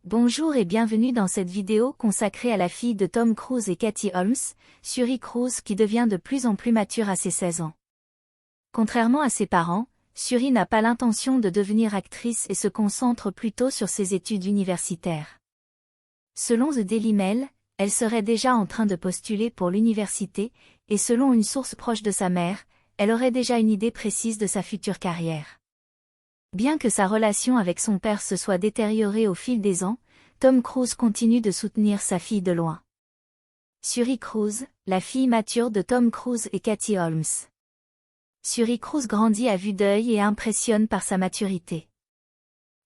Bonjour et bienvenue dans cette vidéo consacrée à la fille de Tom Cruise et Katie Holmes, Suri Cruise qui devient de plus en plus mature à ses 16 ans. Contrairement à ses parents, Suri n'a pas l'intention de devenir actrice et se concentre plutôt sur ses études universitaires. Selon The Daily Mail, elle serait déjà en train de postuler pour l'université, et selon une source proche de sa mère, elle aurait déjà une idée précise de sa future carrière. Bien que sa relation avec son père se soit détériorée au fil des ans, Tom Cruise continue de soutenir sa fille de loin. Suri Cruise, la fille mature de Tom Cruise et Katie Holmes. Suri Cruise grandit à vue d'œil et impressionne par sa maturité.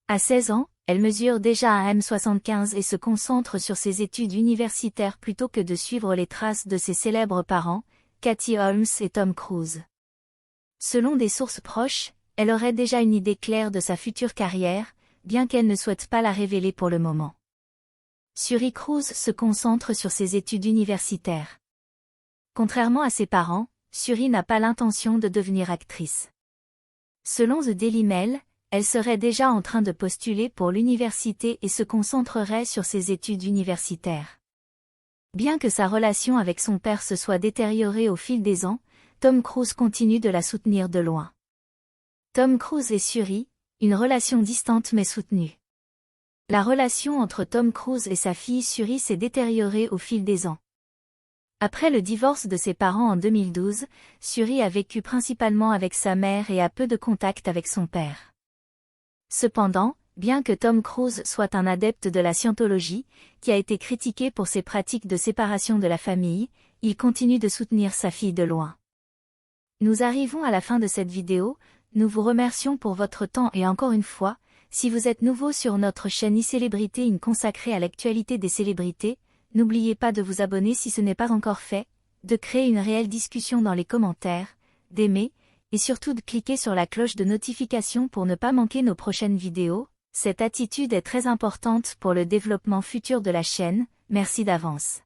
À 16 ans, elle mesure déjà 1m75 et se concentre sur ses études universitaires plutôt que de suivre les traces de ses célèbres parents, Katie Holmes et Tom Cruise. Selon des sources proches, elle aurait déjà une idée claire de sa future carrière, bien qu'elle ne souhaite pas la révéler pour le moment. Suri Cruise se concentre sur ses études universitaires. Contrairement à ses parents, Suri n'a pas l'intention de devenir actrice. Selon The Daily Mail, elle serait déjà en train de postuler pour l'université et se concentrerait sur ses études universitaires. Bien que sa relation avec son père se soit détériorée au fil des ans, Tom Cruise continue de la soutenir de loin. Tom Cruise et Suri, une relation distante mais soutenue. La relation entre Tom Cruise et sa fille Suri s'est détériorée au fil des ans. Après le divorce de ses parents en 2012, Suri a vécu principalement avec sa mère et a peu de contact avec son père. Cependant, bien que Tom Cruise soit un adepte de la scientologie, qui a été critiqué pour ses pratiques de séparation de la famille, il continue de soutenir sa fille de loin. Nous arrivons à la fin de cette vidéo. Nous vous remercions pour votre temps et encore une fois, si vous êtes nouveau sur notre chaîne iCélébrité consacrée à l'actualité des célébrités, n'oubliez pas de vous abonner si ce n'est pas encore fait, de créer une réelle discussion dans les commentaires, d'aimer, et surtout de cliquer sur la cloche de notification pour ne pas manquer nos prochaines vidéos. Cette attitude est très importante pour le développement futur de la chaîne, merci d'avance.